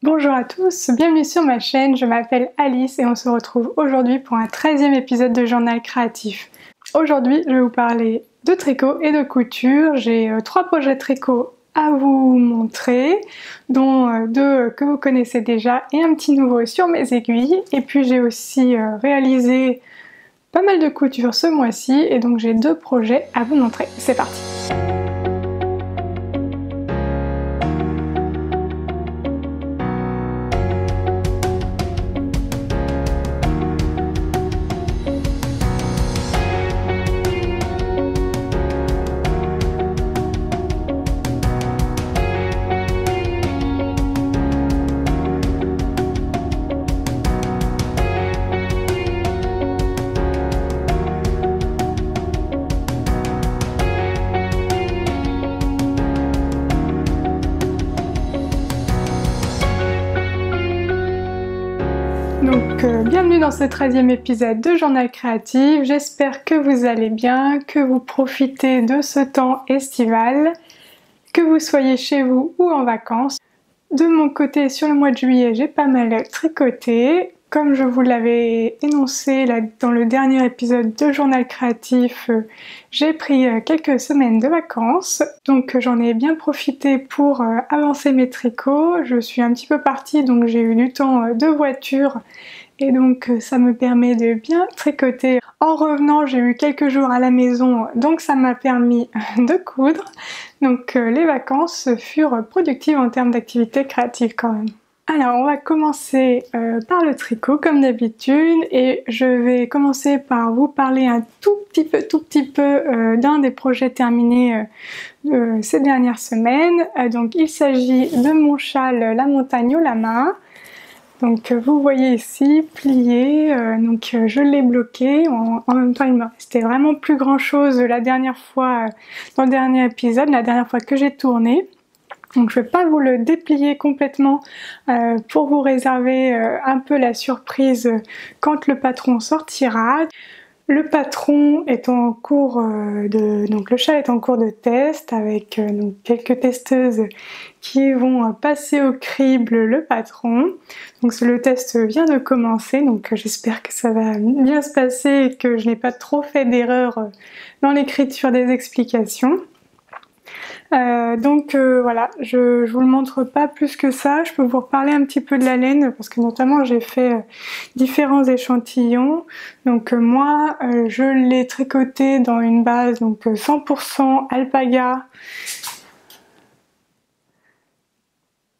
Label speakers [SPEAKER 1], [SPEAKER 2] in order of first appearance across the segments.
[SPEAKER 1] Bonjour à tous, bienvenue sur ma chaîne, je m'appelle Alice et on se retrouve aujourd'hui pour un 13e épisode de Journal Créatif. Aujourd'hui, je vais vous parler de tricot et de couture. J'ai 3 projets tricot à vous montrer, dont 2 que vous connaissez déjà et un petit nouveau sur mes aiguilles. Et puis j'ai aussi réalisé pas mal de couture ce mois-ci et donc j'ai 2 projets à vous montrer. C'est parti! Donc bienvenue dans ce 13e épisode de Journal Créatif, j'espère que vous allez bien, que vous profitez de ce temps estival, que vous soyez chez vous ou en vacances. De mon côté, sur le mois de juillet, j'ai pas mal tricoté. Comme je vous l'avais énoncé dans le dernier épisode de Journal Créatif, j'ai pris quelques semaines de vacances. Donc j'en ai bien profité pour avancer mes tricots. Je suis un petit peu partie, donc j'ai eu du temps de voiture. Et donc ça me permet de bien tricoter. En revenant, j'ai eu quelques jours à la maison, donc ça m'a permis de coudre. Donc les vacances furent productives en termes d'activité créative quand même. Alors on va commencer par le tricot comme d'habitude et je vais commencer par vous parler un tout petit peu d'un des projets terminés ces dernières semaines. Donc il s'agit de mon châle La Montagne au Lama. Donc vous voyez ici plié, je l'ai bloqué, en même temps il me restait vraiment plus grand chose la dernière fois, dans le dernier épisode, la dernière fois que j'ai tourné. Donc je ne vais pas vous le déplier complètement pour vous réserver un peu la surprise quand le patron sortira. Le patron est en cours donc le châle est en cours de test avec quelques testeuses qui vont passer au crible le patron. Donc le test vient de commencer, donc j'espère que ça va bien se passer et que je n'ai pas trop fait d'erreur dans l'écriture des explications. Voilà, je vous le montre pas plus que ça, je peux vous reparler un petit peu de la laine parce que notamment j'ai fait différents échantillons. Donc moi je l'ai tricoté dans une base donc 100% alpaga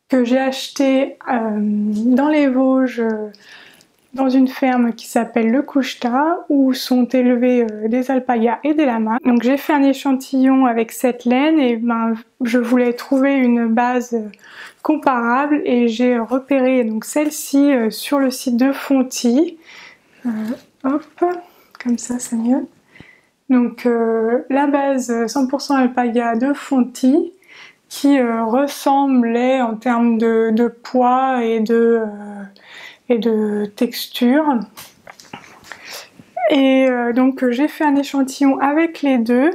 [SPEAKER 1] que j'ai acheté dans les Vosges dans une ferme qui s'appelle le Coucheta où sont élevés des alpagas et des lamas. Donc j'ai fait un échantillon avec cette laine et je voulais trouver une base comparable et j'ai repéré donc celle-ci sur le site de Fonty. Hop, comme ça c'est mieux. Donc la base 100% alpaga de Fonty qui ressemblait en termes de poids et de texture. Et donc j'ai fait un échantillon avec les deux.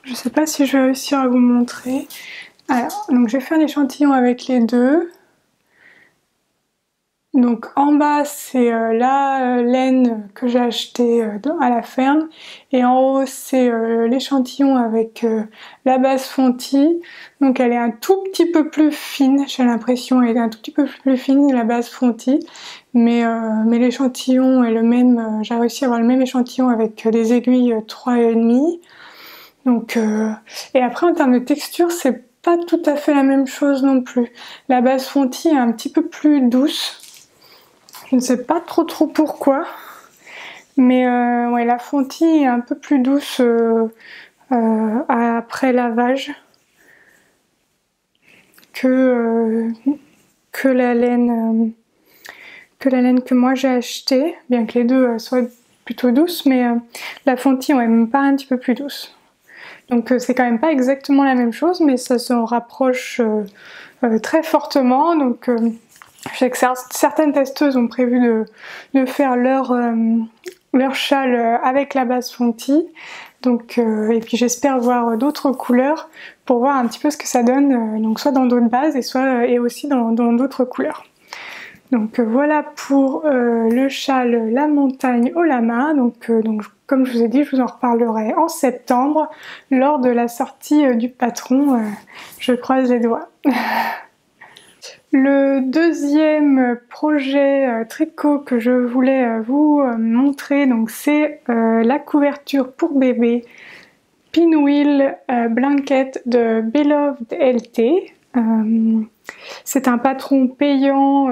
[SPEAKER 1] Je sais pas si je vais réussir à vous montrer. Alors, donc j'ai fait un échantillon avec les deux. Donc en bas c'est la laine que j'ai achetée à la ferme et en haut c'est l'échantillon avec la base Fonty. Donc elle est un tout petit peu plus fine, j'ai l'impression, elle est un tout petit peu plus fine la base Fonty, mais l'échantillon est le même, j'ai réussi à avoir le même échantillon avec des aiguilles 3,5. Donc et après en termes de texture c'est pas tout à fait la même chose non plus. La base Fonty est un petit peu plus douce. Je ne sais pas trop pourquoi, mais ouais, la Fonty est un peu plus douce après lavage que la laine que moi j'ai achetée, bien que les deux soient plutôt douces, mais la Fonty ouais, me paraît un petit peu plus douce. Donc c'est quand même pas exactement la même chose, mais ça se rapproche très fortement. Donc je sais que certaines testeuses ont prévu de faire leur châle avec la base Fonty. Donc, et puis j'espère voir d'autres couleurs pour voir un petit peu ce que ça donne, donc soit dans d'autres bases et aussi dans d'autres couleurs. Donc voilà pour le châle La Montagne au Lama. Donc comme je vous ai dit, je vous en reparlerai en septembre lors de la sortie du patron. Je croise les doigts. Le deuxième projet tricot que je voulais vous montrer, donc c'est la couverture pour bébé Pinwheel Blanket de Beloved LT. C'est un patron payant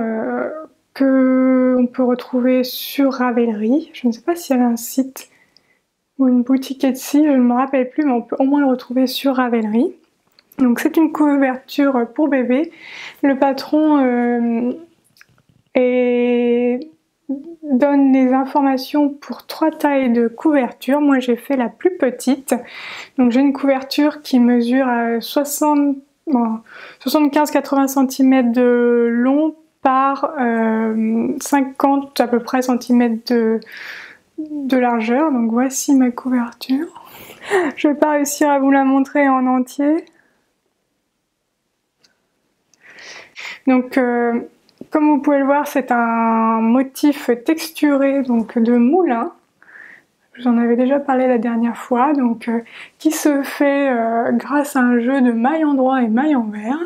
[SPEAKER 1] que on peut retrouver sur Ravelry. Je ne sais pas s'il y a un site ou une boutique Etsy, je ne me rappelle plus, mais on peut au moins le retrouver sur Ravelry. Donc c'est une couverture pour bébé. Le patron donne des informations pour 3 tailles de couverture. Moi j'ai fait la plus petite. Donc j'ai une couverture qui mesure 75-80 cm de long par 50 à peu près cm de largeur. Donc voici ma couverture. Je ne vais pas réussir à vous la montrer en entier. Donc comme vous pouvez le voir, c'est un motif texturé donc de moulin. Je vous en avais déjà parlé la dernière fois, donc qui se fait grâce à un jeu de mailles endroit et mailles envers.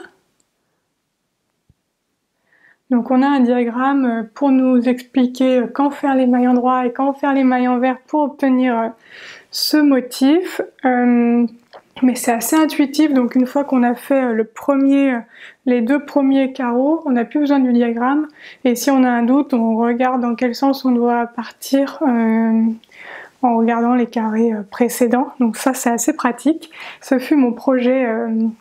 [SPEAKER 1] Donc on a un diagramme pour nous expliquer quand faire les mailles endroit et quand faire les mailles envers pour obtenir ce motif. Mais c'est assez intuitif, donc une fois qu'on a fait les 2 premiers carreaux, on n'a plus besoin du diagramme. Et si on a un doute, on regarde dans quel sens on doit partir en regardant les carrés précédents. Donc ça c'est assez pratique. Ce fut mon projet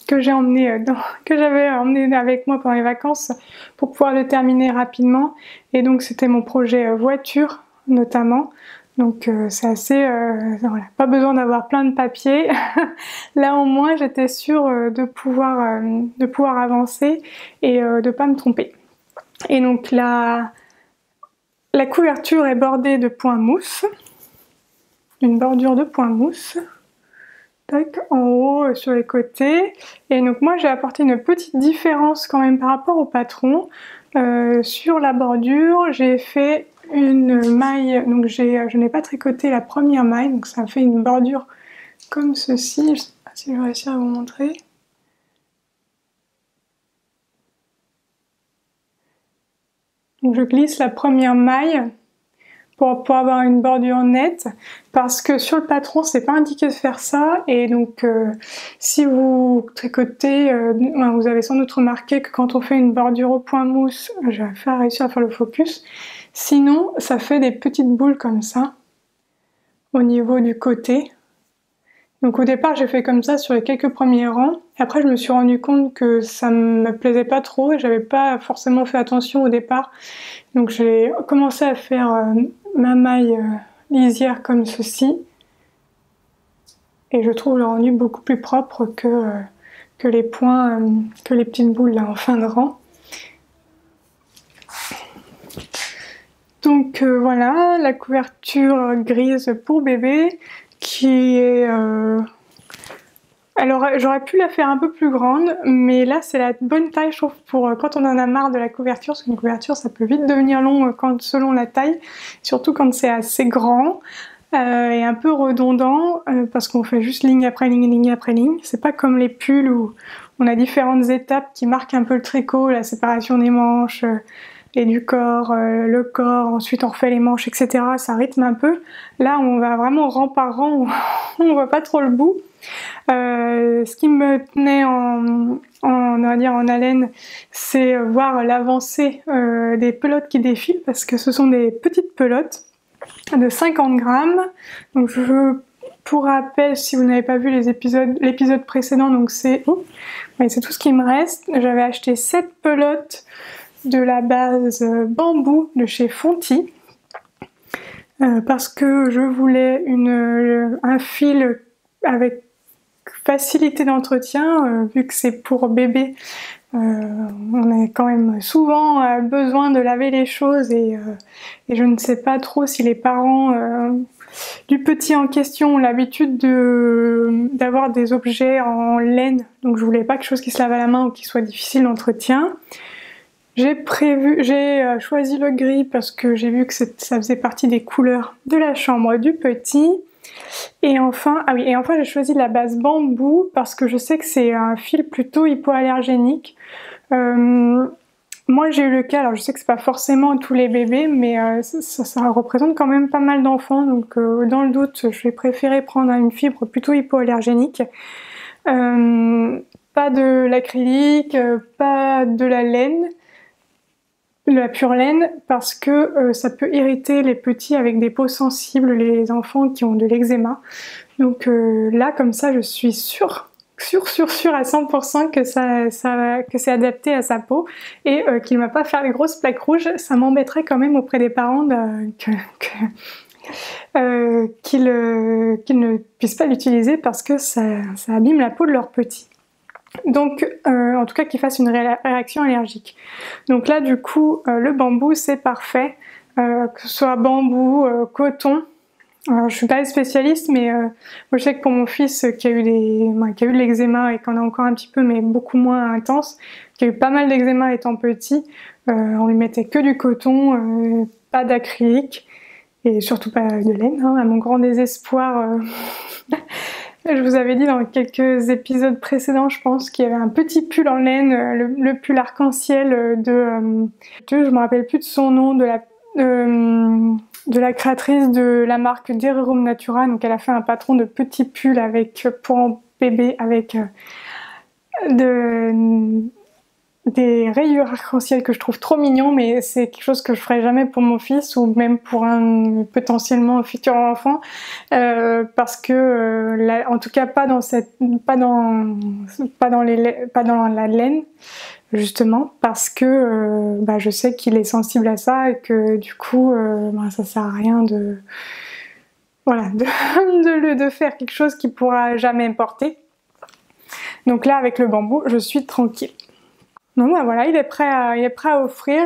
[SPEAKER 1] que j'avais emmené avec moi pendant les vacances pour pouvoir le terminer rapidement. Et donc c'était mon projet voiture notamment. Donc c'est assez... voilà, pas besoin d'avoir plein de papiers. Là au moins j'étais sûre de pouvoir avancer et de pas me tromper. Et donc la couverture est bordée de points mousse. Une bordure de points mousse. Tac, en haut sur les côtés. Et donc moi j'ai apporté une petite différence quand même par rapport au patron. Sur la bordure, j'ai fait une maille, donc je n'ai pas tricoté la première maille, donc ça fait une bordure comme ceci. Je ne sais pas si je vais réussir à vous montrer. Donc je glisse la première maille pour avoir une bordure nette, parce que sur le patron c'est pas indiqué de faire ça, et donc si vous tricotez, vous avez sans doute remarqué que quand on fait une bordure au point mousse, je vais réussir à faire le focus, sinon ça fait des petites boules comme ça au niveau du côté. Donc au départ j'ai fait comme ça sur les quelques premiers rangs, et après je me suis rendu compte que ça me plaisait pas trop et j'avais pas forcément fait attention au départ, donc j'ai commencé à faire ma maille lisière comme ceci, et je trouve le rendu beaucoup plus propre que les points, que les petites boules là en fin de rang. Donc voilà la couverture grise pour bébé qui est... Alors j'aurais pu la faire un peu plus grande, mais là c'est la bonne taille je trouve pour quand on en a marre de la couverture, parce qu'une couverture ça peut vite devenir long selon la taille, surtout quand c'est assez grand et un peu redondant parce qu'on fait juste ligne après ligne, ligne après ligne. C'est pas comme les pulls où on a différentes étapes qui marquent un peu le tricot, la séparation des manches et du corps, le corps, ensuite on refait les manches, etc. Ça rythme un peu. Là on va vraiment rang par rang, on voit pas trop le bout. Ce qui me tenait on va dire en haleine, c'est voir l'avancée des pelotes qui défilent, parce que ce sont des petites pelotes de 50 grammes. Donc pour rappel, si vous n'avez pas vu l'épisode précédent, donc c'est tout ce qui me reste. J'avais acheté 7 pelotes de la base bambou de chez Fonty parce que je voulais un fil avec facilité d'entretien, vu que c'est pour bébé. On a quand même souvent besoin de laver les choses et je ne sais pas trop si les parents du petit en question ont l'habitude d'avoir des objets en laine, donc je voulais pas quelque chose qui se lave à la main ou qui soit difficile d'entretien. J'ai choisi le gris parce que j'ai vu que ça faisait partie des couleurs de la chambre du petit. Et enfin, j'ai choisi la base bambou parce que je sais que c'est un fil plutôt hypoallergénique. Moi j'ai eu le cas, alors je sais que c'est pas forcément tous les bébés, mais ça représente quand même pas mal d'enfants, donc dans le doute je vais préférer prendre une fibre plutôt hypoallergénique. Pas de l'acrylique, pas de la laine, de la pure laine, parce que ça peut irriter les petits avec des peaux sensibles, les enfants qui ont de l'eczéma. Donc là comme ça je suis sûre à 100% que c'est adapté à sa peau et qu'il ne va pas faire des grosses plaques rouges. Ça m'embêterait quand même auprès des parents qu'ils ne puissent pas l'utiliser parce que ça abîme la peau de leur petit. Donc en tout cas qu'ils fassent une réaction allergique. Donc là du coup le bambou c'est parfait, que ce soit bambou, coton. Alors, je suis pas spécialiste, mais moi je sais que pour mon fils qui a eu de l'eczéma et qui en a encore un petit peu, mais beaucoup moins intense, qui a eu pas mal d'eczéma étant petit, on lui mettait que du coton, pas d'acrylique et surtout pas de laine, hein, à mon grand désespoir. Je vous avais dit dans quelques épisodes précédents, je pense, qu'il y avait un petit pull en laine, le pull arc-en-ciel je me rappelle plus de son nom, de la créatrice de la marque Dererum Natura. Donc elle a fait un patron de petits pulls pour un bébé avec des rayures arc-en-ciel que je trouve trop mignon, mais c'est quelque chose que je ferai jamais pour mon fils ou même pour un potentiellement futur enfant, parce que en tout cas pas dans la laine, justement parce que je sais qu'il est sensible à ça et que du coup ça sert à rien de faire quelque chose qu'il pourra jamais porter. Donc là avec le bambou je suis tranquille. Donc voilà, il est prêt à offrir.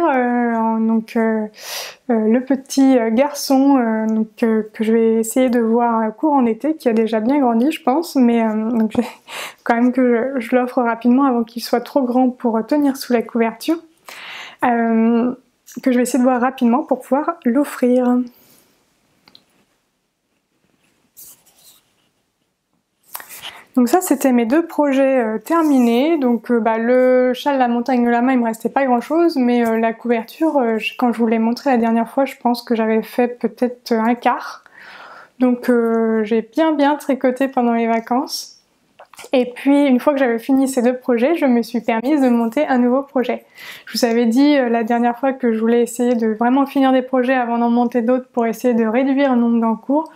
[SPEAKER 1] Le petit garçon que je vais essayer de voir courant été, qui a déjà bien grandi je pense, mais donc quand même que je l'offre rapidement avant qu'il soit trop grand pour tenir sous la couverture, que je vais essayer de voir rapidement pour pouvoir l'offrir. Donc ça c'était mes deux projets terminés. Donc le châle La Montagne de la Main il me restait pas grand chose, mais la couverture quand je vous l'ai montré la dernière fois je pense que j'avais fait peut-être un quart. Donc j'ai bien tricoté pendant les vacances. Et puis une fois que j'avais fini ces deux projets, je me suis permise de monter un nouveau projet. Je vous avais dit la dernière fois que je voulais essayer de vraiment finir des projets avant d'en monter d'autres pour essayer de réduire le nombre d'encours.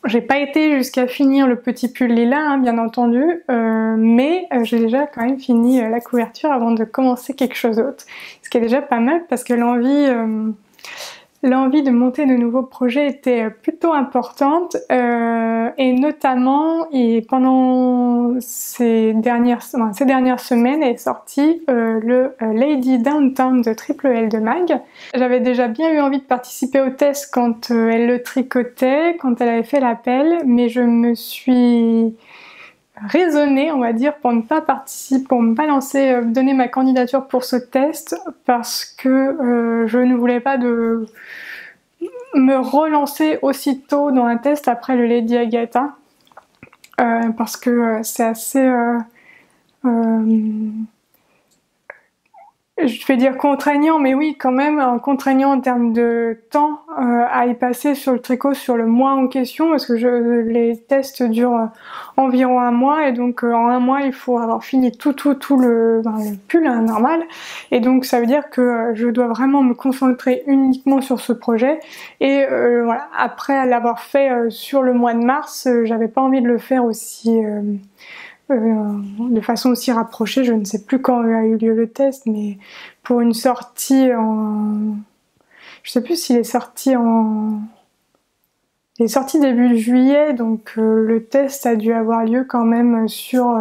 [SPEAKER 1] J'ai pas été jusqu'à finir le petit pull lilas, hein, bien entendu, mais j'ai déjà quand même fini la couverture avant de commencer quelque chose d'autre. Ce qui est déjà pas mal parce que l'envie de monter de nouveaux projets était plutôt importante, et notamment pendant ces dernières semaines est sorti le Lady Downtown de Triple L de Mag. J'avais déjà bien eu envie de participer au test quand elle le tricotait, quand elle avait fait l'appel, mais je me suis raisonnée, on va dire, pour ne pas participer, pour ne pas donner ma candidature pour ce test, parce que je ne voulais pas me relancer aussitôt dans un test après le Lady Agatha, parce que c'est assez je vais dire contraignant, mais oui quand même contraignant en termes de temps à y passer sur le tricot sur le mois en question, parce que les tests durent environ un mois, et donc en un mois il faut avoir fini tout le pull normal, et donc ça veut dire que je dois vraiment me concentrer uniquement sur ce projet, et voilà, après l'avoir fait sur le mois de mars, j'avais pas envie de le faire aussi de façon aussi rapprochée. Je ne sais plus quand a eu lieu le test, mais pour une sortie je sais plus s'il est sorti il est sorti début juillet, donc le test a dû avoir lieu quand même sur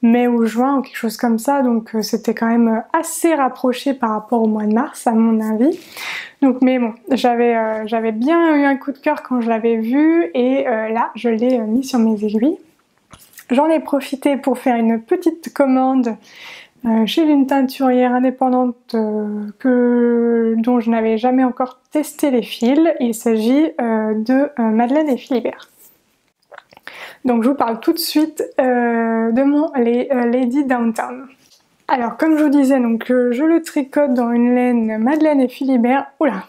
[SPEAKER 1] mai ou juin ou quelque chose comme ça, donc c'était quand même assez rapproché par rapport au mois de mars à mon avis. Donc mais bon, j'avais bien eu un coup de cœur quand je l'avais vu et là je l'ai mis sur mes aiguilles. J'en ai profité pour faire une petite commande chez une teinturière indépendante dont je n'avais jamais encore testé les fils. Il s'agit de Madeleine et Philibert. Donc je vous parle tout de suite de mon Lady Downtown. Alors comme je vous disais, donc je le tricote dans une laine Madeleine et Philibert. Oula.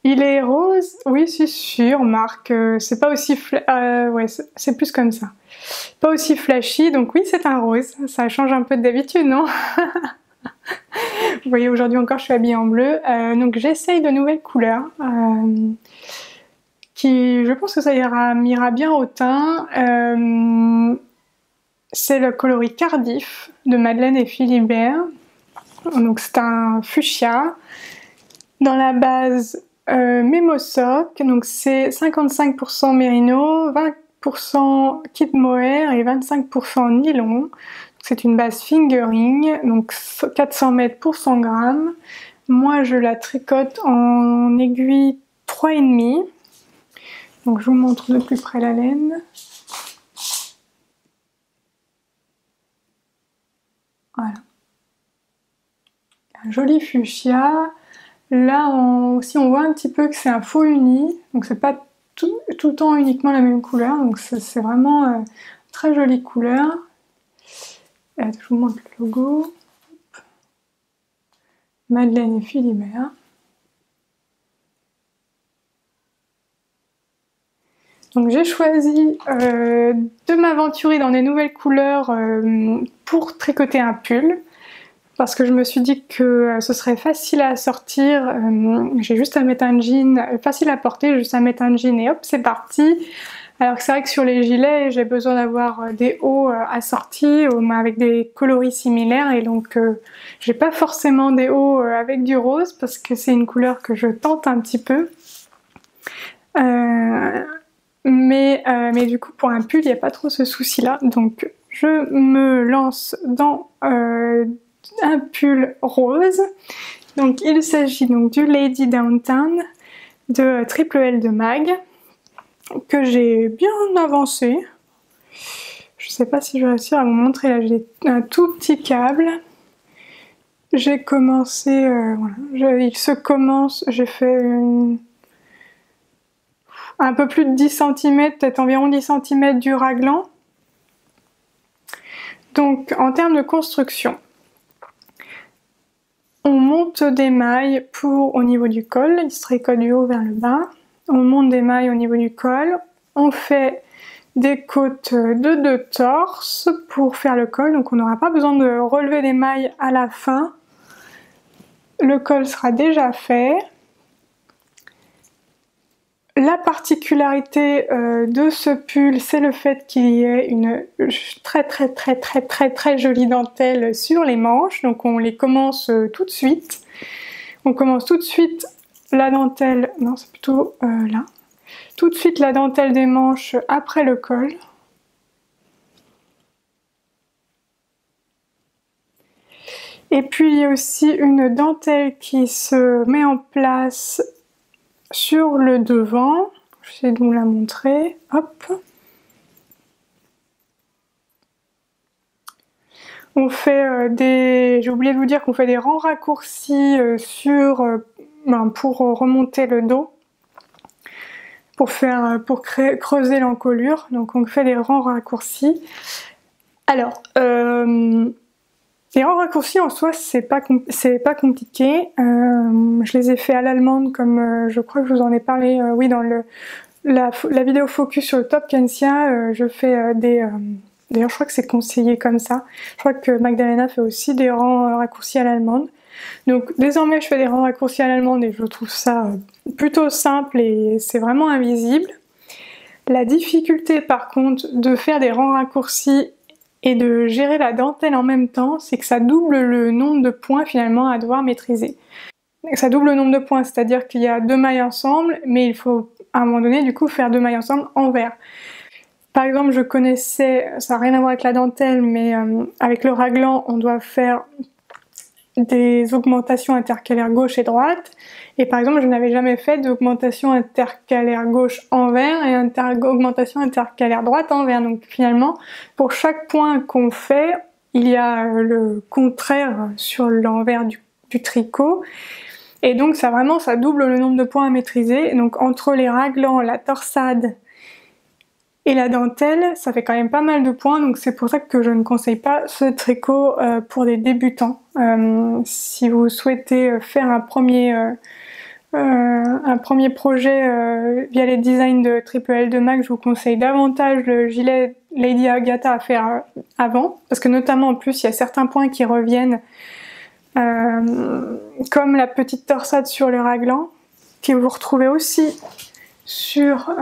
[SPEAKER 1] Il est rose, oui c'est sûr, Marc, c'est pas aussi ouais c'est plus comme ça. Pas aussi flashy, donc oui c'est un rose, ça change un peu d'habitude, non? Vous voyez aujourd'hui encore je suis habillée en bleu, donc j'essaye de nouvelles couleurs, qui je pense que ça m'ira bien au teint. C'est le coloris Cardiff de Madeleine et Philibert, donc c'est un fuchsia. Dans la base Memosoc, donc c'est 55% mérino, 20% kit mohair et 25% nylon. C'est une base fingering, donc 400 mètres pour 100 grammes. Moi je la tricote en aiguille 3,5. Donc je vous montre de plus près la laine. Voilà. Un joli fuchsia. Là aussi on voit un petit peu que c'est un faux uni, donc c'est pas tout le temps uniquement la même couleur, donc c'est vraiment très jolie couleur. Je vous montre le logo. Madeleine et Philibert. Donc j'ai choisi de m'aventurer dans des nouvelles couleurs pour tricoter un pull. Parce que je me suis dit que ce serait facile à sortir, j'ai juste à mettre un jean, facile à porter, juste à mettre un jean et hop c'est parti. Alors que c'est vrai que sur les gilets j'ai besoin d'avoir des hauts assortis avec des coloris similaires et donc j'ai pas forcément des hauts avec du rose parce que c'est une couleur que je tente un petit peu. Mais du coup pour un pull il n'y a pas trop ce souci là, donc je me lance dans un pull rose. Donc il s'agit donc du Lady Downtown de Triple L de Mag que j'ai bien avancé. Je sais pas si je vais réussir à vous montrer, là j'ai un tout petit câble. J'ai commencé, voilà, il se commence, j'ai fait un peu plus de 10 cm, peut-être environ 10 cm du raglan. Donc en termes de construction, on monte des mailles au niveau du col, il se tricote du haut vers le bas. On monte des mailles au niveau du col. On fait des côtes de 2 torses pour faire le col, donc on n'aura pas besoin de relever les mailles à la fin. Le col sera déjà fait. La particularité de ce pull, c'est le fait qu'il y ait une très jolie dentelle sur les manches. Donc on les commence tout de suite. On commence tout de suite la dentelle, non c'est plutôt là. Tout de suite la dentelle des manches après le col. Et puis il y a aussi une dentelle qui se met en place sur le devant. J'essaie de vous la montrer. Hop. On fait j'ai oublié de vous dire qu'on fait des rangs raccourcis pour remonter le dos. Pour creuser l'encolure, donc on fait des rangs raccourcis. Alors, les rangs raccourcis en soi c'est pas compliqué. Je les ai fait à l'allemande comme je crois que je vous en ai parlé, oui dans la vidéo focus sur le top Kensia, je fais d'ailleurs je crois que c'est conseillé comme ça. Je crois que Magdalena fait aussi des rangs raccourcis à l'allemande. Donc désormais je fais des rangs raccourcis à l'allemande et je trouve ça plutôt simple et c'est vraiment invisible. La difficulté par contre de faire des rangs raccourcis et de gérer la dentelle en même temps, c'est que ça double le nombre de points finalement à devoir maîtriser. Ça double le nombre de points, c'est-à-dire qu'il y a 2 mailles ensemble, mais il faut à un moment donné du coup faire 2 mailles ensemble envers. par exemple, je connaissais, ça n'a rien à voir avec la dentelle, mais avec le raglan, on doit faire des augmentations intercalaires gauche et droite. Et par exemple, je n'avais jamais fait d'augmentation intercalaire gauche envers et augmentation intercalaire droite envers. Donc finalement, pour chaque point qu'on fait, il y a le contraire sur l'envers du tricot. Et donc ça double le nombre de points à maîtriser. Donc entre les raglans, la torsade et la dentelle, ça fait quand même pas mal de points, donc c'est pour ça que je ne conseille pas ce tricot pour des débutants. Si vous souhaitez faire un premier projet via les designs de Triple L de MAC, je vous conseille davantage le gilet Lady Agatha à faire avant, parce que notamment en plus il y a certains points qui reviennent, comme la petite torsade sur le raglan, que vous retrouvez aussi sur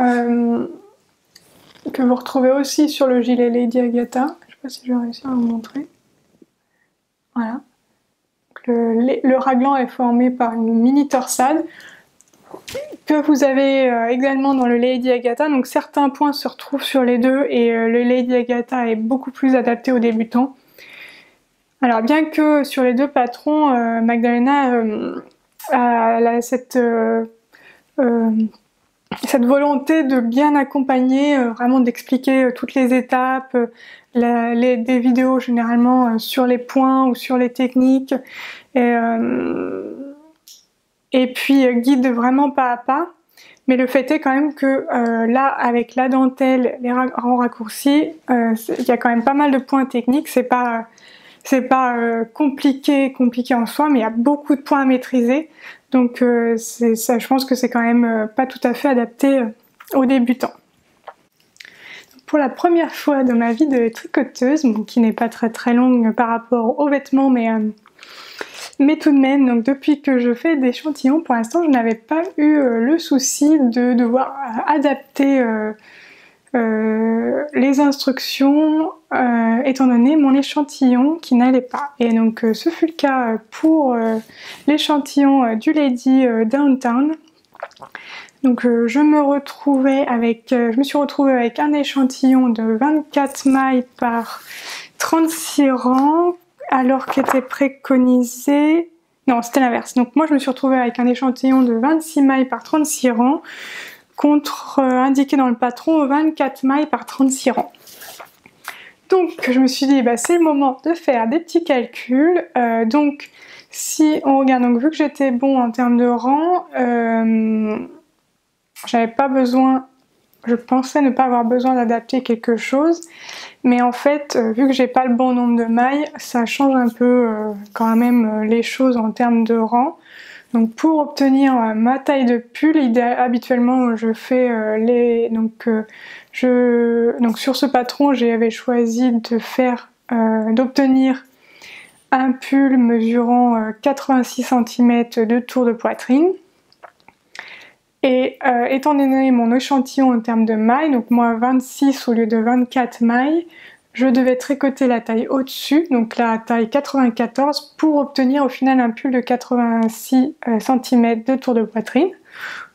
[SPEAKER 1] le gilet Lady Agatha. Je ne sais pas si je vais réussir à vous montrer. Voilà. Le raglan est formé par une mini torsade que vous avez également dans le Lady Agatha. Donc certains points se retrouvent sur les deux et le Lady Agatha est beaucoup plus adapté aux débutants. Alors bien que sur les deux patrons, Magdalena a cette volonté de bien accompagner, vraiment d'expliquer toutes les étapes, des vidéos généralement sur les points ou sur les techniques, et puis guide vraiment pas à pas. Mais le fait est quand même que là, avec la dentelle, les rangs raccourcis, il y a quand même pas mal de points techniques. C'est pas compliqué en soi, mais il y a beaucoup de points à maîtriser. Donc je pense que c'est quand même pas tout à fait adapté aux débutants. Pour la première fois de ma vie de tricoteuse, qui n'est pas très longue par rapport aux vêtements, mais tout de même, donc depuis que je fais des échantillons, pour l'instant je n'avais pas eu le souci de devoir adapter les instructions étant donné mon échantillon qui n'allait pas. Et donc ce fut le cas pour l'échantillon du Lady Downtown. Donc je me suis retrouvée avec un échantillon de 24 mailles par 36 rangs, alors qu'était préconisé... Non, c'était l'inverse. Donc moi je me suis retrouvée avec un échantillon de 26 mailles par 36 rangs, contre indiqué dans le patron 24 mailles par 36 rangs. Donc je me suis dit c'est le moment de faire des petits calculs. Donc si on regarde, donc vu que j'étais bon en termes de rangs, j'avais pas besoin, je pensais ne pas avoir besoin d'adapter quelque chose, mais en fait vu que j'ai pas le bon nombre de mailles, ça change un peu quand même les choses en termes de rangs. Donc pour obtenir ma taille de pull, habituellement je fais donc sur ce patron j'avais choisi d'obtenir un pull mesurant 86 cm de tour de poitrine. Et étant donné mon échantillon en termes de mailles, donc moi 26 au lieu de 24 mailles, je devais tricoter la taille au-dessus, donc la taille 94, pour obtenir au final un pull de 86 cm de tour de poitrine.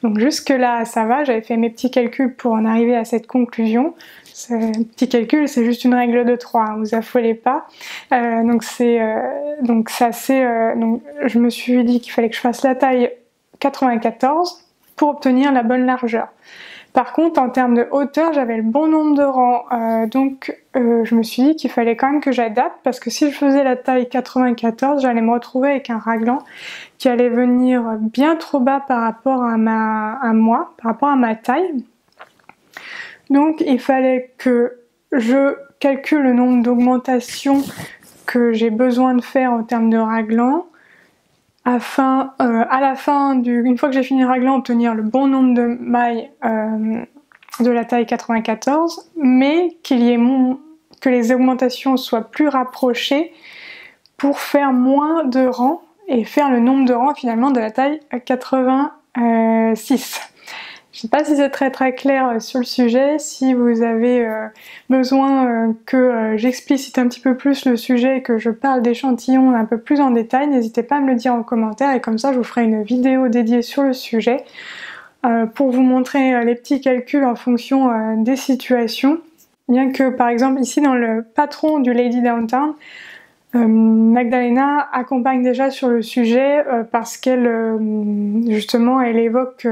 [SPEAKER 1] Donc jusque là ça va, j'avais fait mes petits calculs pour en arriver à cette conclusion. Petit calcul, c'est juste une règle de 3, hein, vous affolez pas. Donc je me suis dit qu'il fallait que je fasse la taille 94 pour obtenir la bonne largeur. Par contre, en termes de hauteur, j'avais le bon nombre de rangs, donc je me suis dit qu'il fallait quand même que j'adapte, parce que si je faisais la taille 94, j'allais me retrouver avec un raglan qui allait venir bien trop bas par rapport à par rapport à ma taille. Donc il fallait que je calcule le nombre d'augmentations que j'ai besoin de faire en termes de raglan, afin, une fois que j'ai fini le raglan, obtenir le bon nombre de mailles de la taille 94, mais que les augmentations soient plus rapprochées pour faire moins de rangs et faire le nombre de rangs finalement de la taille 86. Je ne sais pas si c'est très clair sur le sujet. Si vous avez besoin que j'explicite un petit peu plus le sujet et que je parle d'échantillons un peu plus en détail, n'hésitez pas à me le dire en commentaire, et comme ça je vous ferai une vidéo dédiée sur le sujet pour vous montrer les petits calculs en fonction des situations. bien que par exemple ici dans le patron du Lady Downtown, Magdalena accompagne déjà sur le sujet parce qu'elle justement elle évoque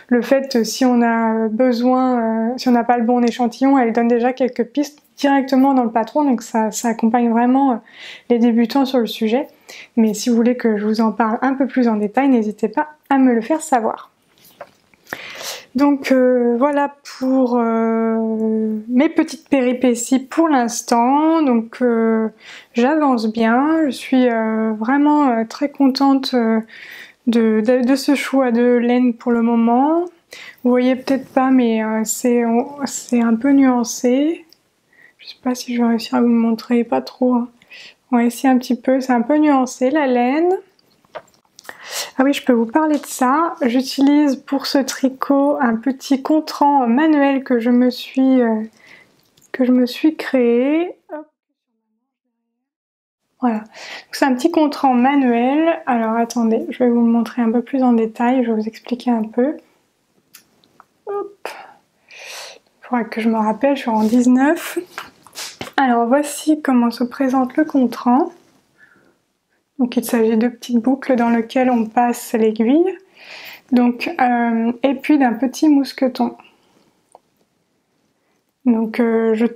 [SPEAKER 1] le fait si on a besoin, si on n'a pas le bon échantillon, elle donne déjà quelques pistes directement dans le patron, donc ça accompagne vraiment les débutants sur le sujet. Mais si vous voulez que je vous en parle un peu plus en détail, n'hésitez pas à me le faire savoir. Donc voilà pour mes petites péripéties pour l'instant. Donc j'avance bien, je suis vraiment très contente de ce choix de laine pour le moment. Vous voyez peut-être pas, mais c'est un peu nuancé. Je sais pas si je vais réussir à vous le montrer, pas trop. Hein. Ouais, ici un petit peu, c'est un peu nuancé la laine. Ah oui, je peux vous parler de ça. J'utilise pour ce tricot un petit contrant manuel que je me suis créé. Hop. Voilà, c'est un petit contrant manuel. Alors attendez, je vais vous le montrer un peu plus en détail, je vais vous expliquer un peu. Hop. Il faudra que je me rappelle, je suis en 19. Alors voici comment se présente le contrant. Donc il s'agit de petites boucles dans lesquelles on passe l'aiguille. Donc, et puis d'un petit mousqueton. Donc je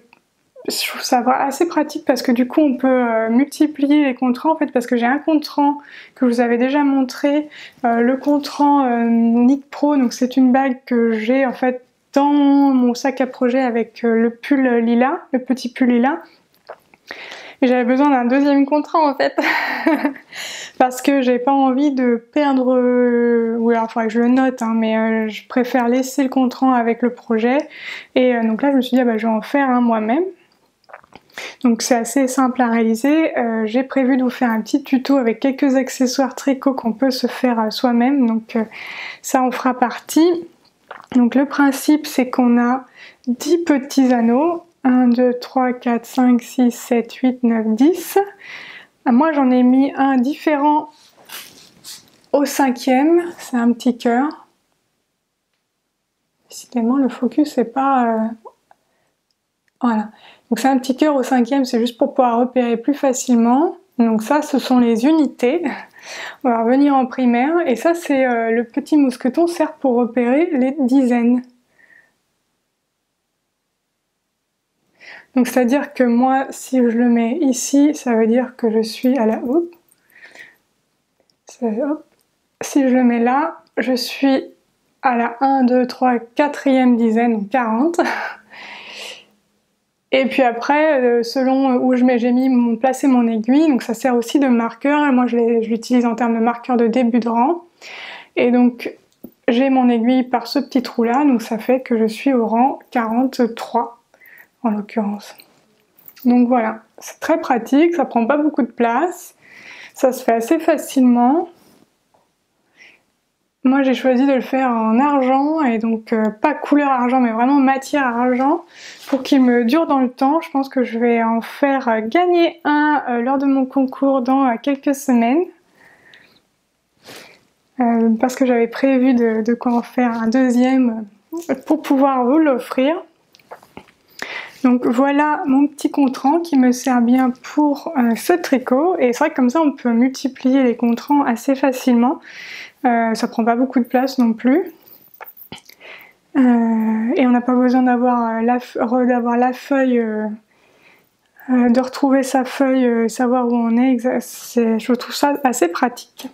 [SPEAKER 1] trouve ça assez pratique parce que du coup on peut multiplier les contrans en fait, parce que j'ai un contrant que je vous avais déjà montré, le contrant Nick Pro, donc c'est une bague que j'ai en fait dans mon sac à projet avec le pull lilas, le petit pull lilas. Et j'avais besoin d'un deuxième contrant en fait parce que j'ai pas envie de perdre, ou alors il faudrait que je le note hein, mais je préfère laisser le contrant avec le projet. Et donc là je me suis dit bah, je vais en faire un moi-même. Donc c'est assez simple à réaliser. J'ai prévu de vous faire un petit tuto avec quelques accessoires tricot qu'on peut se faire soi-même, donc ça en fera partie. Donc le principe c'est qu'on a 10 petits anneaux, 1, 2, 3, 4, 5, 6, 7, 8, 9, 10. Moi j'en ai mis un différent au 5e, c'est un petit cœur. Décidément le focus c'est pas... Voilà, donc c'est un petit cœur au 5e, c'est juste pour pouvoir repérer plus facilement. Donc ça ce sont les unités. On va revenir en primaire, et ça c'est le petit mousqueton sert pour repérer les dizaines. Donc c'est à dire que moi si je le mets ici, ça veut dire que je suis à la... Hop. Si je le mets là, je suis à la 1, 2, 3, 4e dizaine, donc 40. Et puis après, selon où j'ai placé mon aiguille, donc ça sert aussi de marqueur, et moi je l'utilise en termes de marqueur de début de rang. Et donc j'ai mon aiguille par ce petit trou là, donc ça fait que je suis au rang 43 en l'occurrence. Donc voilà, c'est très pratique, ça prend pas beaucoup de place, ça se fait assez facilement. Moi j'ai choisi de le faire en argent, et donc pas couleur argent mais vraiment matière argent, pour qu'il me dure dans le temps. Je pense que je vais en faire gagner un lors de mon concours dans quelques semaines. Parce que j'avais prévu de quoi en faire un deuxième pour pouvoir vous l'offrir. Donc voilà mon petit contrant qui me sert bien pour ce tricot, et c'est vrai que comme ça on peut multiplier les contrans assez facilement. Ça prend pas beaucoup de place non plus. Et on n'a pas besoin d'avoir la feuille, de retrouver sa feuille, savoir où on est. Je trouve ça assez pratique.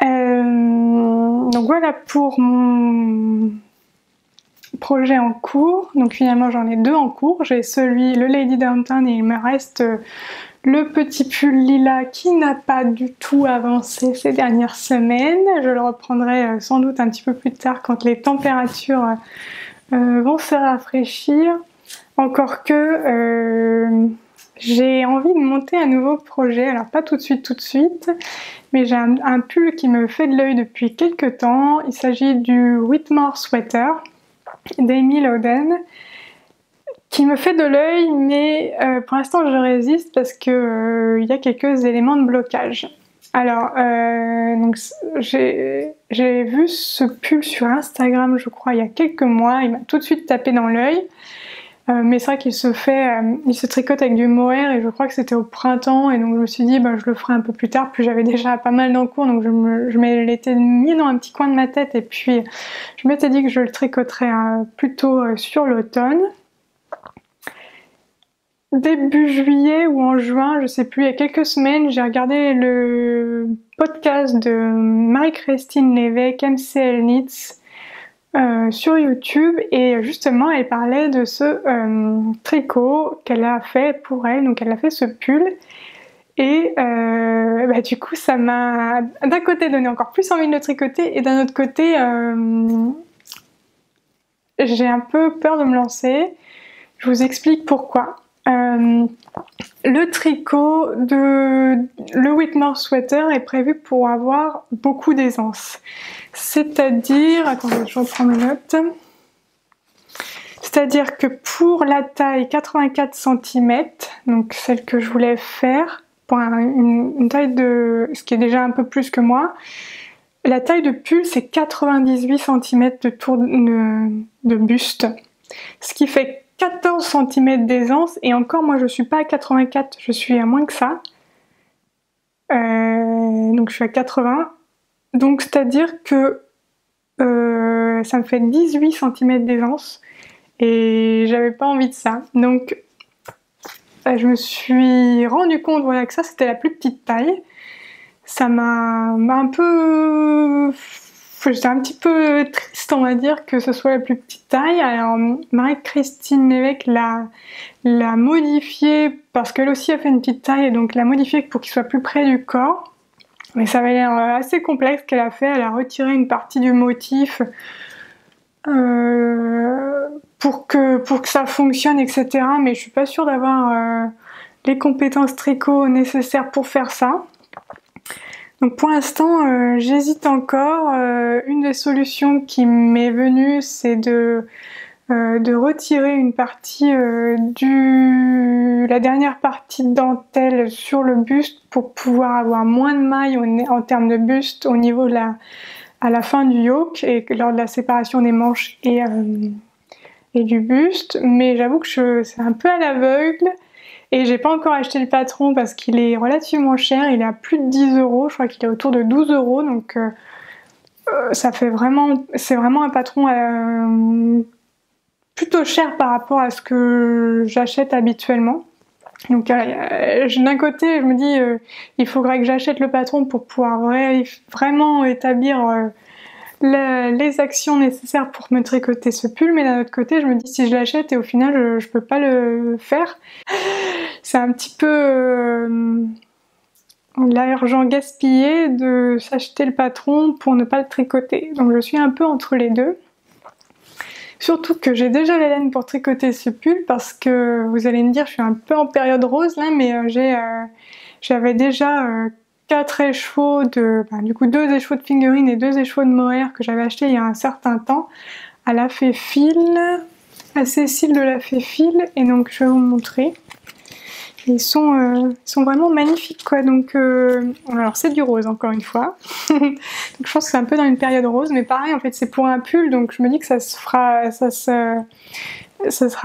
[SPEAKER 1] Donc voilà pour mon projet en cours. Donc finalement j'en ai deux en cours. J'ai le Lady Downtown, et il me reste le petit pull lilas qui n'a pas du tout avancé ces dernières semaines. Je le reprendrai sans doute un petit peu plus tard quand les températures vont se rafraîchir. Encore que j'ai envie de monter un nouveau projet, alors pas tout de suite, mais j'ai un pull qui me fait de l'œil depuis quelques temps. Il s'agit du Whitmore Sweater d'Amy Loden, qui me fait de l'œil, mais pour l'instant je résiste parce que y a quelques éléments de blocage. Alors, donc j'ai vu ce pull sur Instagram, je crois, il y a quelques mois. Il m'a tout de suite tapé dans l'œil. mais c'est vrai qu'il il se tricote avec du mohair et je crois que c'était au printemps et donc je me suis dit je le ferai un peu plus tard. Puis j'avais déjà pas mal d'encours donc je me l'étais mis dans un petit coin de ma tête et puis je m'étais dit que je le tricoterais plutôt sur l'automne. Début juillet ou en juin, je sais plus, il y a quelques semaines, j'ai regardé le podcast de Marie-Christine Lévesque, MCL Knits, sur YouTube et justement elle parlait de ce tricot qu'elle a fait pour elle, donc elle a fait ce pull et du coup ça m'a d'un côté donné encore plus envie de le tricoter et d'un autre côté j'ai un peu peur de me lancer. Je vous explique pourquoi. Le tricot de le Whitmore Sweater est prévu pour avoir beaucoup d'aisance. C'est-à-dire, attendez, je reprends mes notes. C'est-à-dire que pour la taille 84 cm, donc celle que je voulais faire, pour une taille de... ce qui est déjà un peu plus que moi, la taille de pull c'est 98 cm de tour de buste. Ce qui fait 14 cm d'aisance et encore moi je suis pas à 84, je suis à moins que ça. Donc je suis à 80. Donc c'est à dire que ça me fait 18 cm d'aisance et j'avais pas envie de ça. Donc je me suis rendu compte voilà, que ça c'était la plus petite taille. Ça m'a un peu... J'étais un petit peu triste, on va dire, que ce soit la plus petite taille. Alors, Marie-Christine Lévesque l'a modifié parce qu'elle aussi a fait une petite taille et donc l'a modifié pour qu'il soit plus près du corps. Mais ça avait l'air assez complexe qu'elle a fait. Elle a retiré une partie du motif pour que ça fonctionne, etc. Mais je suis pas sûre d'avoir les compétences tricot nécessaires pour faire ça. Donc pour l'instant, j'hésite encore. Une des solutions qui m'est venue, c'est de retirer une partie la dernière partie de dentelle sur le buste pour pouvoir avoir moins de mailles en termes de buste au niveau à la fin du yoke et lors de la séparation des manches et du buste. Mais j'avoue que c'est un peu à l'aveugle. Et j'ai pas encore acheté le patron parce qu'il est relativement cher, il est à plus de 10 €, je crois qu'il est autour de 12 €, donc ça fait c'est vraiment un patron plutôt cher par rapport à ce que j'achète habituellement. Donc d'un côté je me dis il faudrait que j'achète le patron pour pouvoir vraiment établir les actions nécessaires pour me tricoter ce pull, mais d'un autre côté je me dis si je l'achète et au final je peux pas le faire, c'est un petit peu l'argent gaspillé de s'acheter le patron pour ne pas le tricoter. Donc je suis un peu entre les deux. Surtout que j'ai déjà la laine pour tricoter ce pull parce que vous allez me dire je suis un peu en période rose là, mais j'avais déjà 4 écheveaux du coup 2 écheveaux de fingering et 2 écheveaux de mohair que j'avais acheté il y a un certain temps à la Féfil, à Cécile de la Féfil, et donc je vais vous montrer. Ils sont vraiment magnifiques quoi. Donc alors c'est du rose encore une fois. Donc je pense que c'est un peu dans une période rose, mais pareil en fait c'est pour un pull, donc je me dis que ça sera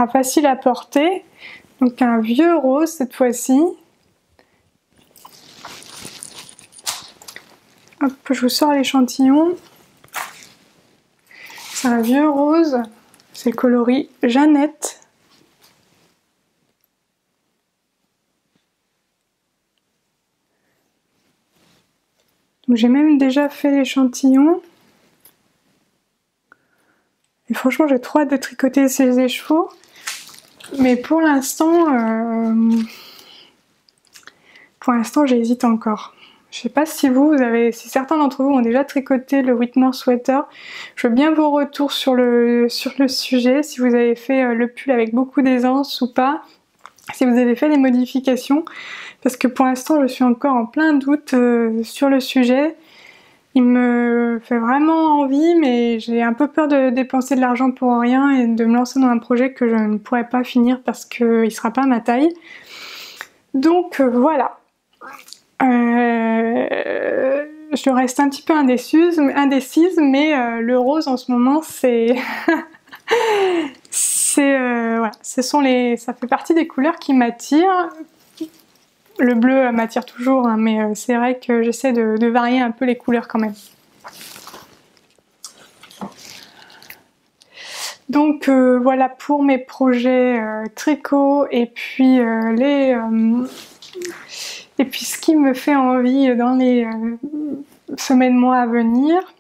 [SPEAKER 1] facile à porter. Donc un vieux rose cette fois-ci. Hop, je vous sors l'échantillon. C'est un vieux rose, c'est le coloris Jeannette. Donc j'ai même déjà fait l'échantillon. Et franchement j'ai trop hâte de tricoter ces écheveaux. Mais pour l'instant j'hésite encore. Je sais pas si si certains d'entre vous ont déjà tricoté le Whitmore Sweater. Je veux bien vos retours sur le sujet, si vous avez fait le pull avec beaucoup d'aisance ou pas, si vous avez fait des modifications, parce que pour l'instant je suis encore en plein doute sur le sujet. Il me fait vraiment envie, mais j'ai un peu peur de dépenser de l'argent pour rien et de me lancer dans un projet que je ne pourrai pas finir parce qu'il ne sera pas à ma taille. Donc voilà. Je reste un petit peu indécise, mais le rose en ce moment c'est voilà, ça fait partie des couleurs qui m'attirent. Le bleu m'attire toujours, hein, mais c'est vrai que j'essaie de varier un peu les couleurs quand même. Donc voilà pour mes projets tricot et puis ce qui me fait envie dans les semaines, mois à venir.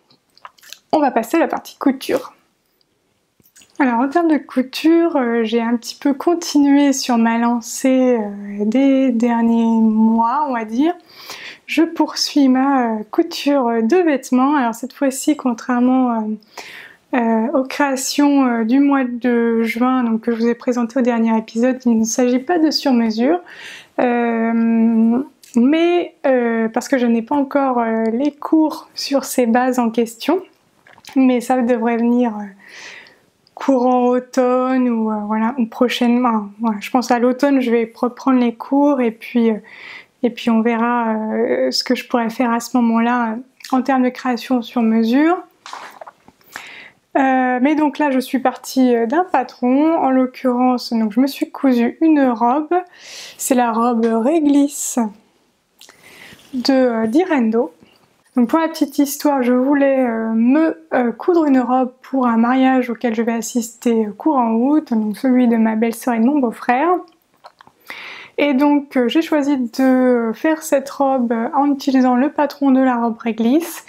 [SPEAKER 1] On va passer à la partie couture. Alors en termes de couture, j'ai un petit peu continué sur ma lancée des derniers mois, on va dire. Je poursuis ma couture de vêtements. Alors cette fois-ci, contrairement aux créations du mois de juin, donc que je vous ai présenté au dernier épisode, il ne s'agit pas de sur-mesure, mais parce que je n'ai pas encore les cours sur ces bases en question, mais ça devrait venir courant automne ou voilà, ou prochainement. Voilà, je pense à l'automne, je vais reprendre les cours et puis on verra ce que je pourrais faire à ce moment-là en termes de création sur mesure. Mais donc là je suis partie d'un patron, en l'occurrence donc je me suis cousu une robe, c'est la robe réglisse de d'Irendo. Donc pour la petite histoire, je voulais coudre une robe pour un mariage auquel je vais assister courant août, donc celui de ma belle-sœur et de mon beau-frère. Et donc j'ai choisi de faire cette robe en utilisant le patron de la robe réglisse.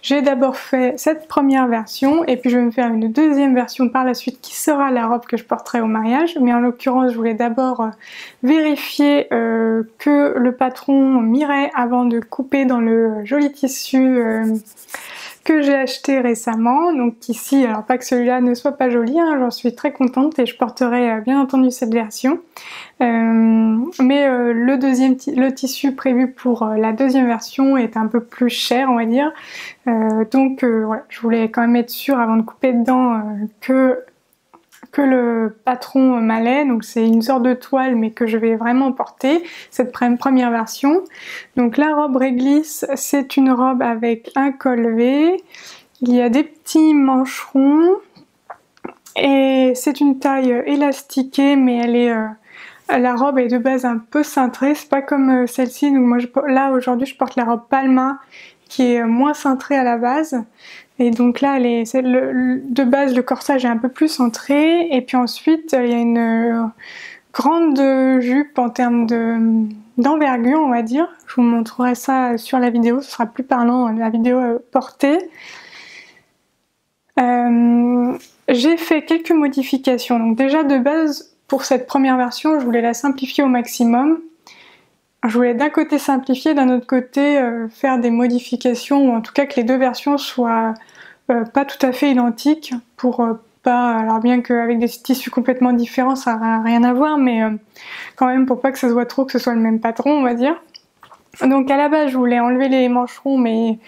[SPEAKER 1] J'ai d'abord fait cette première version et puis je vais me faire une deuxième version par la suite qui sera la robe que je porterai au mariage. Mais en l'occurrence, je voulais d'abord vérifier que le patron m'irait avant de couper dans le joli tissu que j'ai acheté récemment. Donc ici, alors pas que celui-là ne soit pas joli, hein, j'en suis très contente et je porterai bien entendu cette version. Mais le tissu prévu pour la deuxième version est un peu plus cher, on va dire. Donc voilà, je voulais quand même être sûre avant de couper dedans que le patron m'allait. Donc c'est une sorte de toile mais que je vais vraiment porter, cette première version. Donc la robe réglisse, c'est une robe avec un col V, il y a des petits mancherons et c'est une taille élastiquée, mais elle est... la robe est de base un peu cintrée, c'est pas comme celle-ci. Donc moi là aujourd'hui je porte la robe Palma qui est moins cintrée à la base. Et donc là de base le corsage est un peu plus centré. Et puis ensuite il y a une grande jupe en termes d'envergure, on va dire. Je vous montrerai ça sur la vidéo, ce sera plus parlant la vidéo portée. J'ai fait quelques modifications. Donc déjà de base, pour cette première version, je voulais la simplifier au maximum. Je voulais d'un côté simplifier, d'un autre côté faire des modifications, ou en tout cas que les deux versions soient pas tout à fait identiques, pour pas... Alors bien qu'avec des tissus complètement différents, ça n'a rien à voir, mais quand même pour pas que ça se voit trop que ce soit le même patron, on va dire. Donc à la base, je voulais enlever les mancherons, mais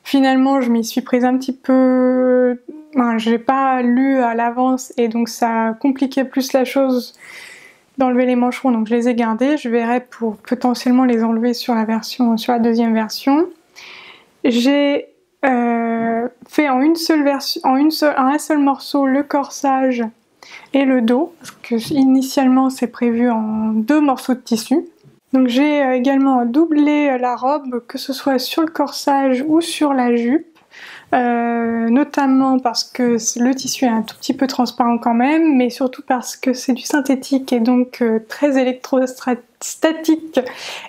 [SPEAKER 1] finalement, je m'y suis prise un petit peu... Enfin, j'ai pas lu à l'avance et donc ça compliquait plus la chose d'enlever les mancherons, donc je les ai gardés. Je verrai pour potentiellement les enlever sur la deuxième version. J'ai fait en un seul morceau le corsage et le dos, parce que initialement c'est prévu en 2 morceaux de tissu. Donc j'ai également doublé la robe, que ce soit sur le corsage ou sur la jupe. Notamment parce que le tissu est un tout petit peu transparent quand même, mais surtout parce que c'est du synthétique et donc très électrostatique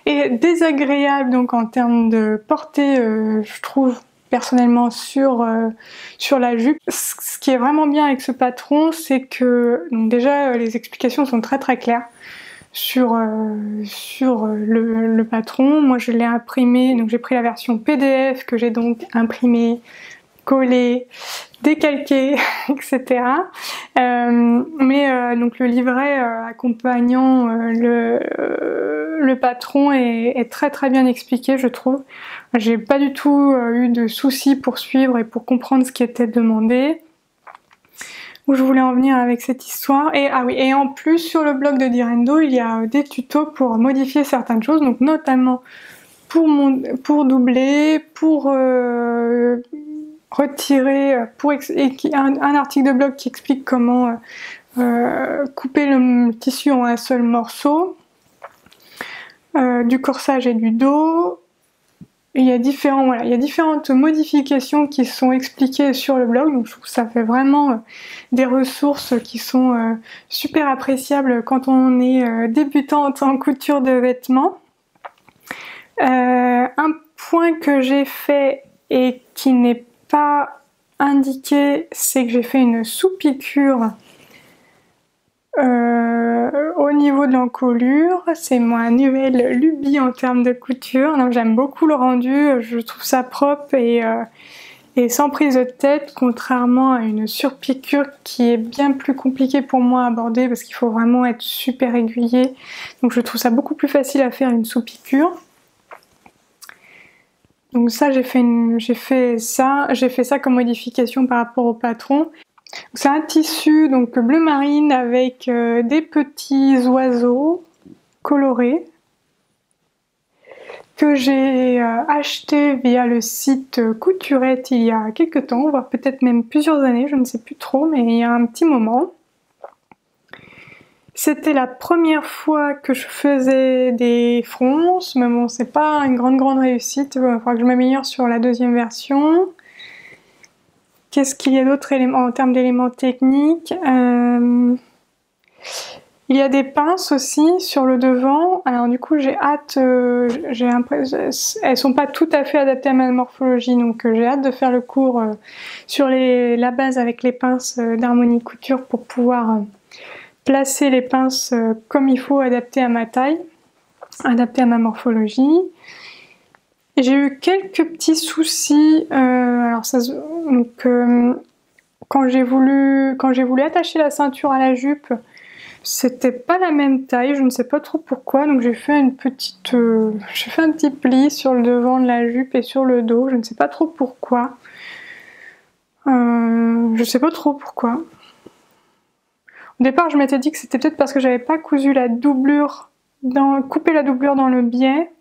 [SPEAKER 1] et désagréable donc en termes de portée, je trouve personnellement sur la jupe. Ce qui est vraiment bien avec ce patron, c'est que donc déjà les explications sont très claires sur le patron. Moi je l'ai imprimé, donc j'ai pris la version PDF que j'ai donc imprimée, collée, décalquée, etc. Donc le livret accompagnant le patron est très bien expliqué, je trouve. J'ai pas du tout eu de soucis pour suivre et pour comprendre ce qui était demandé. Où je voulais en venir avec cette histoire. Et ah oui, et en plus sur le blog de d'Irendo, il y a des tutos pour modifier certaines choses, donc notamment pour doubler, pour retirer, un article de blog qui explique comment couper le tissu en un seul morceau, du corsage et du dos. Il y a différentes modifications qui sont expliquées sur le blog, donc je trouve que ça fait vraiment des ressources qui sont super appréciables quand on est débutante en couture de vêtements. Un point que j'ai fait et qui n'est pas indiqué, c'est que j'ai fait une sous-piqûre au niveau de l'encolure. C'est ma nouvelle lubie en termes de couture. Donc j'aime beaucoup le rendu, je trouve ça propre et sans prise de tête, contrairement à une surpiqûre qui est bien plus compliquée pour moi à aborder parce qu'il faut vraiment être super aiguillé. Donc je trouve ça beaucoup plus facile à faire une sous-piqûre. Donc ça j'ai fait ça comme modification par rapport au patron. C'est un tissu donc bleu marine avec des petits oiseaux colorés que j'ai acheté via le site Couturette il y a quelques temps, voire peut-être même plusieurs années, je ne sais plus trop, mais il y a un petit moment. C'était la première fois que je faisais des fronces, mais bon, c'est pas une grande réussite, il faudra que je m'améliore sur la deuxième version. Qu'est-ce qu'il y a d'autre en termes d'éléments techniques? Il y a des pinces aussi sur le devant. Alors du coup j'ai hâte, elles sont pas tout à fait adaptées à ma morphologie, donc j'ai hâte de faire le cours sur la base avec les pinces d'Harmonie Couture pour pouvoir placer les pinces comme il faut, adaptées à ma taille, adaptées à ma morphologie. J'ai eu quelques petits soucis, quand j'ai voulu attacher la ceinture à la jupe, c'était pas la même taille, je ne sais pas trop pourquoi, donc j'ai fait un petit pli sur le devant de la jupe et sur le dos, je ne sais pas trop pourquoi. Au départ, je m'étais dit que c'était peut-être parce que j'avais pas cousu la doublure, coupé la doublure dans le biais.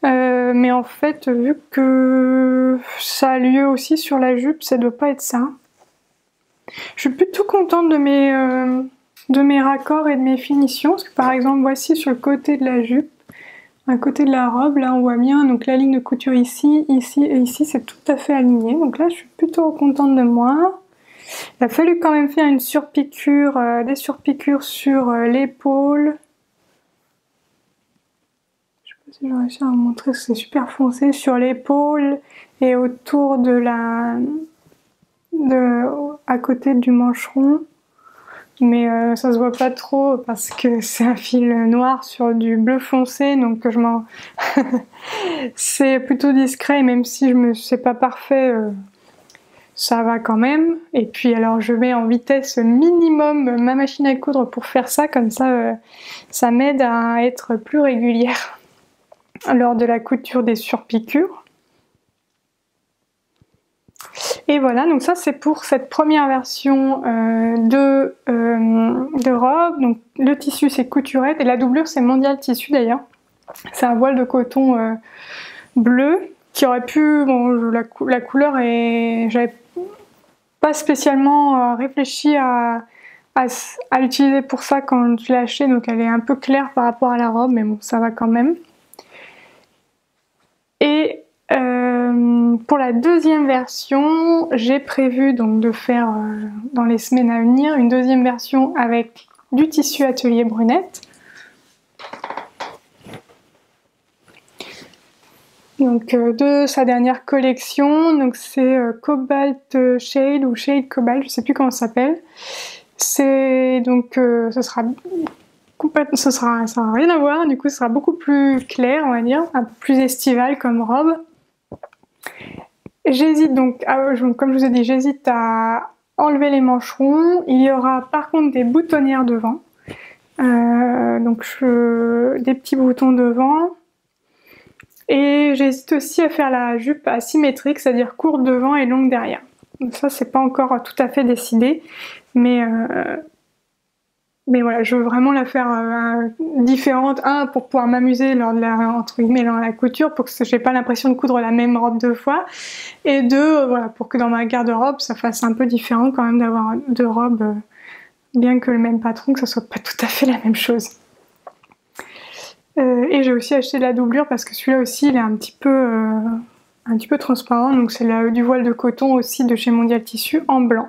[SPEAKER 1] Mais en fait, vu que ça a lieu aussi sur la jupe, ça doit pas être ça. Je suis plutôt contente de mes raccords et de mes finitions, parce que par exemple, voici sur le côté de la jupe, à côté de la robe, là on voit bien donc la ligne de couture ici, ici et ici, c'est tout à fait aligné. Donc là, je suis plutôt contente de moi. Il a fallu quand même faire une surpiqûre, des surpiqûres sur l'épaule. Je sais pas si j'ai réussi à vous montrer, c'est super foncé sur l'épaule et autour à côté du mancheron. Mais ça se voit pas trop parce que c'est un fil noir sur du bleu foncé, donc c'est plutôt discret, même si c'est pas parfait. Ça va quand même. Et puis alors je mets en vitesse minimum ma machine à coudre pour faire ça, comme ça ça m'aide à être plus régulière lors de la couture des surpiqûres. Et voilà, donc ça c'est pour cette première version de robe. Donc le tissu c'est Couturette et la doublure c'est Mondial Tissu d'ailleurs. C'est un voile de coton bleu qui aurait pu, la couleur est, j'avais pas spécialement réfléchi à l'utiliser pour ça quand je l'ai acheté, donc elle est un peu claire par rapport à la robe, mais bon, ça va quand même. Et pour la deuxième version, j'ai prévu donc de faire dans les semaines à venir une deuxième version avec du tissu Atelier Brunette. Donc de sa dernière collection, donc c'est Cobalt Shade ou Shade Cobalt, je sais plus comment ça s'appelle. C'est donc ça n'a rien à voir, du coup ce sera beaucoup plus clair, on va dire, un peu plus estival comme robe. J'hésite donc, comme je vous ai dit, j'hésite à enlever les mancherons. Il y aura par contre des boutonnières devant, des petits boutons devant. Et j'hésite aussi à faire la jupe asymétrique, c'est-à-dire courte devant et longue derrière. Donc ça, c'est pas encore tout à fait décidé, mais voilà, je veux vraiment la faire différente. Un, pour pouvoir m'amuser lors de la couture, pour que j'ai pas l'impression de coudre la même robe deux fois. Et deux, voilà, pour que dans ma garde-robe, ça fasse un peu différent quand même d'avoir deux robes bien que le même patron, que ce soit pas tout à fait la même chose. Et j'ai aussi acheté de la doublure parce que celui-là aussi il est un petit peu transparent, donc c'est du voile de coton aussi de chez Mondial Tissu en blanc.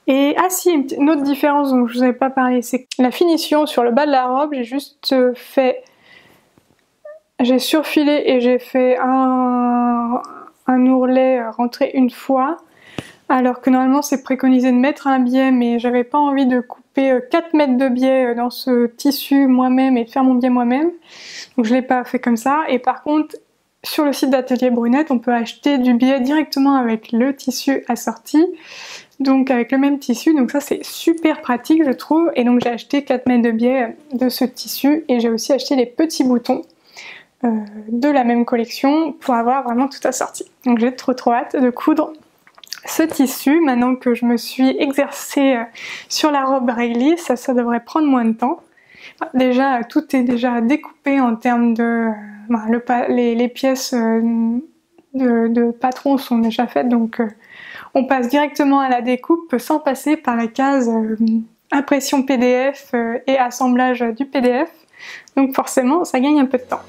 [SPEAKER 1] Et ah si, une autre différence dont je vous avais pas parlé, c'est que la finition sur le bas de la robe, j'ai surfilé et j'ai fait un ourlet rentré une fois, alors que normalement c'est préconisé de mettre un biais, mais j'avais pas envie de couper 4 mètres de biais dans ce tissu moi-même et de faire mon biais moi-même, donc je l'ai pas fait comme ça. Et par contre, sur le site d'Atelier Brunette, on peut acheter du biais directement avec le tissu assorti, donc avec le même tissu, donc ça c'est super pratique je trouve. Et donc j'ai acheté 4 mètres de biais de ce tissu et j'ai aussi acheté les petits boutons de la même collection pour avoir vraiment tout assorti. Donc j'ai trop hâte de coudre ce tissu maintenant que je me suis exercée sur la robe réglisse. Ça devrait prendre moins de temps. Déjà tout est déjà découpé en termes de... les pièces de patron sont déjà faites, donc on passe directement à la découpe sans passer par la case impression PDF et assemblage du PDF. Donc forcément ça gagne un peu de temps.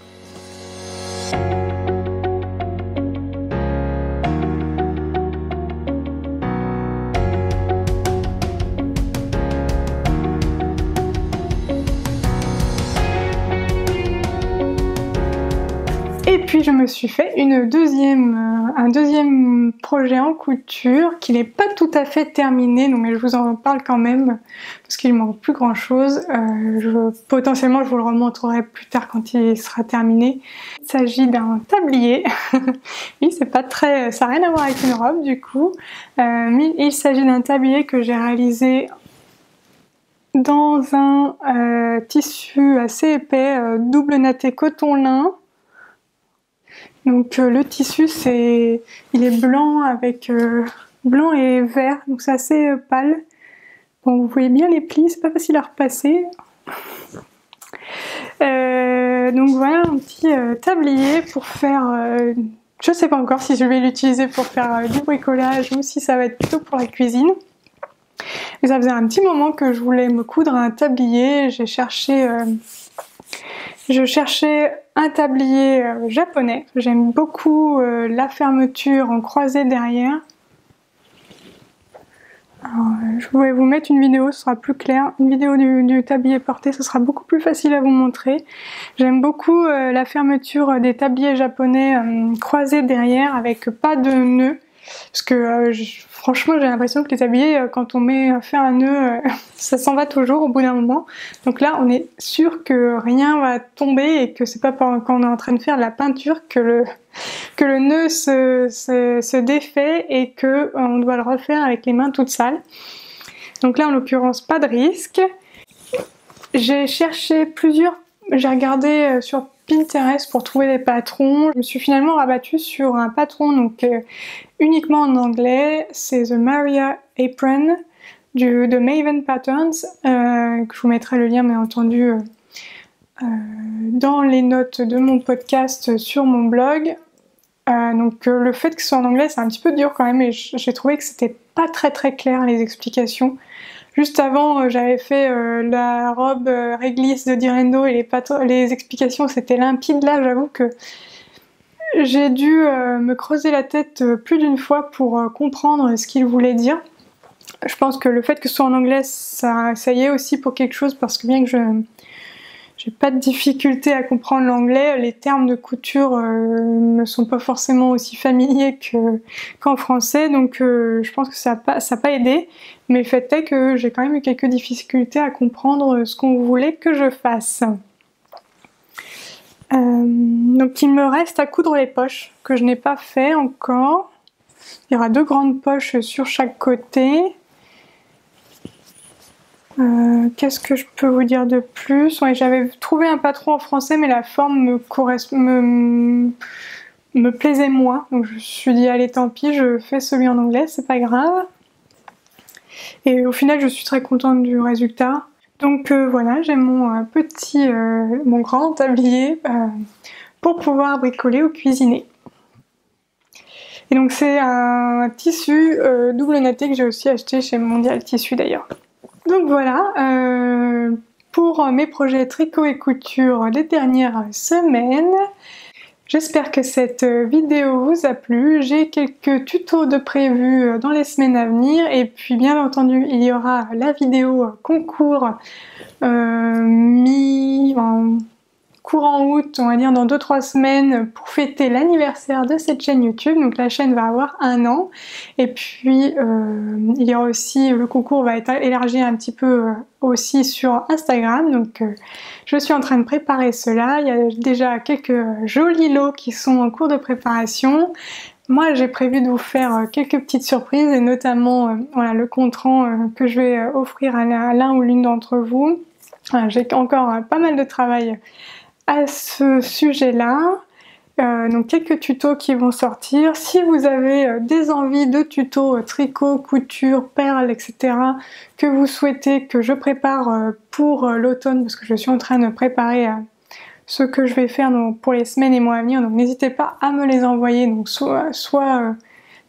[SPEAKER 1] Et puis je me suis fait un deuxième projet en couture qui n'est pas tout à fait terminé, mais je vous en parle quand même parce qu'il manque plus grand chose. Potentiellement je vous le remontrerai plus tard quand il sera terminé. Il s'agit d'un tablier. Oui, c'est pas très, ça n'a rien à voir avec une robe du coup, mais il s'agit d'un tablier que j'ai réalisé dans un tissu assez épais, double natté coton lin. Donc le tissu il est blanc avec blanc et vert, donc c'est assez pâle. Bon, vous voyez bien les plis, c'est pas facile à repasser. Donc voilà un petit tablier pour faire... je sais pas encore si je vais l'utiliser pour faire du bricolage ou si ça va être plutôt pour la cuisine. Mais ça faisait un petit moment que je voulais me coudre un tablier. Je cherchais un tablier japonais. J'aime beaucoup la fermeture en croisée derrière. Alors, je vais vous mettre une vidéo, ce sera plus clair. Une vidéo du tablier porté, ce sera beaucoup plus facile à vous montrer. J'aime beaucoup la fermeture des tabliers japonais croisés derrière avec pas de nœud. Parce que franchement j'ai l'impression que les tabliers, quand on fait un nœud, ça s'en va toujours au bout d'un moment. Donc là on est sûr que rien va tomber et que c'est pas quand on est en train de faire de la peinture que le nœud se défait et que on doit le refaire avec les mains toutes sales. Donc là en l'occurrence pas de risque. J'ai regardé sur Pinterest pour trouver des patrons. Je me suis finalement rabattue sur un patron donc uniquement en anglais. C'est The Maria Apron de Maven Patterns, que je vous mettrai le lien bien entendu dans les notes de mon podcast sur mon blog. Donc le fait que ce soit en anglais c'est un petit peu dur quand même, et j'ai trouvé que c'était pas très clair les explications. Juste avant j'avais fait la robe réglisse de Direndo et les explications c'était limpide. Là j'avoue que j'ai dû me creuser la tête plus d'une fois pour comprendre ce qu'il voulait dire. Je pense que le fait que ce soit en anglais ça y est aussi pour quelque chose, parce que bien que j'ai pas de difficulté à comprendre l'anglais, les termes de couture me sont pas forcément aussi familiers qu'en français, donc je pense que ça a pas aidé, mais le fait est que j'ai quand même eu quelques difficultés à comprendre ce qu'on voulait que je fasse. Donc il me reste à coudre les poches, que je n'ai pas fait encore. Il y aura 2 grandes poches sur chaque côté. Qu'est-ce que je peux vous dire de plus? Ouais, j'avais trouvé un patron en français mais la forme me plaisait moins, donc je me suis dit allez tant pis, je fais celui en anglais, c'est pas grave. Et au final je suis très contente du résultat. Donc voilà, j'ai mon grand tablier pour pouvoir bricoler ou cuisiner. Et donc c'est un tissu double natté que j'ai aussi acheté chez Mondial Tissu d'ailleurs. Donc voilà, pour mes projets tricot et couture des dernières semaines. J'espère que cette vidéo vous a plu. J'ai quelques tutos de prévus dans les semaines à venir et puis bien entendu il y aura la vidéo concours courant août, on va dire dans 2-3 semaines pour fêter l'anniversaire de cette chaîne YouTube. Donc la chaîne va avoir 1 an et puis il y aura aussi, le concours va être élargi un petit peu aussi sur Instagram. Donc je suis en train de préparer cela. Il y a déjà quelques jolis lots qui sont en cours de préparation. Moi j'ai prévu de vous faire quelques petites surprises et notamment voilà, le compte-rendu que je vais offrir à l'un ou l'une d'entre vous. Voilà, j'ai encore pas mal de travail à ce sujet-là. Donc quelques tutos qui vont sortir. Si vous avez des envies de tutos tricot, couture, perles, etc. que vous souhaitez que je prépare pour l'automne, parce que je suis en train de préparer ce que je vais faire donc, pour les semaines et mois à venir, donc n'hésitez pas à me les envoyer. Donc soit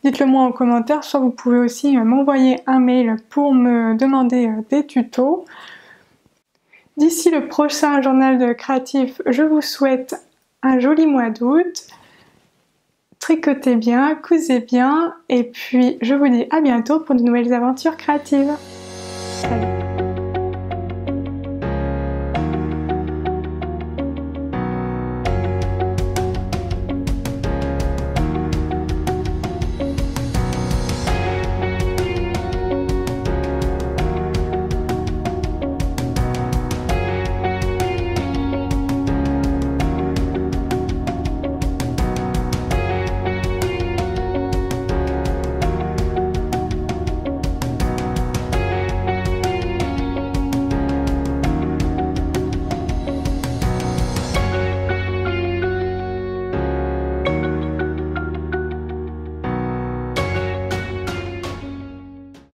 [SPEAKER 1] dites-le moi en commentaire, soit vous pouvez aussi m'envoyer un mail pour me demander des tutos. D'ici le prochain journal de créatif, je vous souhaite un joli mois d'août. Tricotez bien, cousez bien et puis je vous dis à bientôt pour de nouvelles aventures créatives. Salut.